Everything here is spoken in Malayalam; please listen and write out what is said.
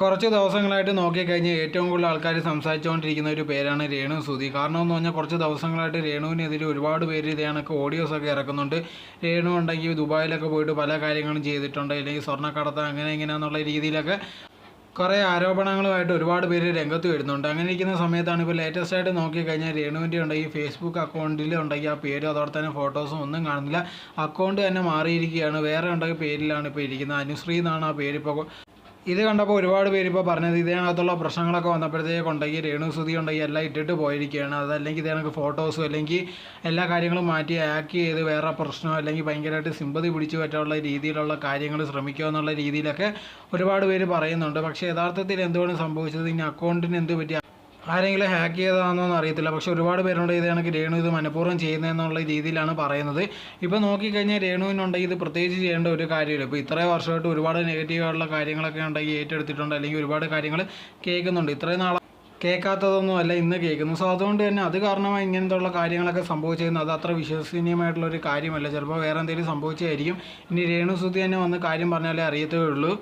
കുറച്ച് ദിവസങ്ങളായിട്ട് നോക്കിക്കഴിഞ്ഞാൽ ഏറ്റവും കൂടുതൽ ആൾക്കാർ സംസാരിച്ചുകൊണ്ടിരിക്കുന്ന ഒരു പേരാണ് രേണു സുധി. കാരണം എന്ന് പറഞ്ഞാൽ കുറച്ച് ദിവസങ്ങളായിട്ട് രേണുവിനെതിരെ ഒരുപാട് പേര് ഇതേ കണക്ക് ഓഡിയോസൊക്കെ ഇറക്കുന്നുണ്ട്. രേണു ഉണ്ടെങ്കിൽ ദുബായിലൊക്കെ പോയിട്ട് പല കാര്യങ്ങളും ചെയ്തിട്ടുണ്ട്, അല്ലെങ്കിൽ സ്വർണ്ണക്കടത്ത് അങ്ങനെ ഇങ്ങനെയെന്നുള്ള രീതിയിലൊക്കെ കുറേ ആരോപണങ്ങളുമായിട്ട് ഒരുപാട് പേര് രംഗത്ത് വരുന്നുണ്ട്. അങ്ങനെ ഇരിക്കുന്ന സമയത്താണ് ഇപ്പോൾ ലേറ്റസ്റ്റ് ആയിട്ട് നോക്കിക്കഴിഞ്ഞാൽ രേണുവിൻ്റെ ഉണ്ടെങ്കിൽ ഫേസ്ബുക്ക് അക്കൗണ്ടിൽ ഉണ്ടെങ്കിൽ ആ പേരും അതോടെ തന്നെ ഫോട്ടോസും ഒന്നും കാണുന്നില്ല. അക്കൗണ്ട് തന്നെ മാറിയിരിക്കുകയാണ്. വേറെ ഉണ്ടെങ്കിൽ പേരിലാണ് ഇപ്പോൾ ഇരിക്കുന്നത്. അനുശ്രീ എന്നാണ് ആ പേരിപ്പോൾ. ഇത് കണ്ടപ്പോൾ ഒരുപാട് പേര് ഇപ്പോൾ പറഞ്ഞത് ഇതിനകത്തുള്ള പ്രശ്നങ്ങളൊക്കെ വന്നപ്പോഴത്തേക്ക് ഉണ്ടെങ്കിൽ രേണു സുധി ഉണ്ടെങ്കിൽ എല്ലാം ഇട്ടിട്ട് പോയിരിക്കുകയാണ്. അതല്ലെങ്കിൽ ഇതിനകത്ത് ഫോട്ടോസും അല്ലെങ്കിൽ എല്ലാ കാര്യങ്ങളും മാറ്റി ആക്ട് ചെയ്ത് വേറെ പ്രശ്നമോ അല്ലെങ്കിൽ ഭയങ്കരമായിട്ട് സിമ്പതി പിടിച്ചു പറ്റാനുള്ള രീതിയിലുള്ള കാര്യങ്ങൾ ശ്രമിക്കുക എന്നുള്ള രീതിയിലൊക്കെ ഒരുപാട് പേര് പറയുന്നുണ്ട്. പക്ഷേ യഥാർത്ഥത്തിൽ എന്തുകൊണ്ട് സംഭവിച്ചത്, ഇനി അക്കൗണ്ടിന് എന്ത് പറ്റി, ആരെങ്കിലും ഹാക്ക് ചെയ്തതാണെന്നൊന്നും അറിയത്തില്ല. പക്ഷേ ഒരുപാട് പേരുണ്ട് ഇത് കണക്ക് രേണു ഇത് മനഃപൂർവ്വം ചെയ്യുന്നതെന്നുള്ള രീതിയിലാണ് പറയുന്നത്. ഇപ്പോൾ നോക്കിക്കഴിഞ്ഞാൽ രേണുവിനുണ്ടെങ്കിൽ ഇത് പ്രത്യേകിച്ച് ചെയ്യേണ്ട ഒരു കാര്യമില്ല. ഇപ്പോൾ ഇത്രയും വർഷമായിട്ട് ഒരുപാട് നെഗറ്റീവായിട്ടുള്ള കാര്യങ്ങളൊക്കെ ഉണ്ടെങ്കിൽ ഏറ്റെടുത്തിട്ടുണ്ട്, അല്ലെങ്കിൽ ഒരുപാട് കാര്യങ്ങൾ കേൾക്കുന്നുണ്ട്. ഇത്രയും നാളെ കേൾക്കാത്തതൊന്നും അല്ല ഇന്ന് കേൾക്കുന്നു. സോ അതുകൊണ്ട് തന്നെ അത് കാരണമായി ഇങ്ങനത്തുള്ള കാര്യങ്ങളൊക്കെ സംഭവിച്ചിരുന്നു. അത് അത്ര വിശ്വസനീയമായിട്ടുള്ളൊരു കാര്യമല്ല. ചിലപ്പോൾ വേറെ എന്തെങ്കിലും സംഭവിച്ചായിരിക്കും. ഇനി രേണു സുധി തന്നെ വന്ന് കാര്യം പറഞ്ഞാലേ അറിയത്തേ ഉള്ളൂ.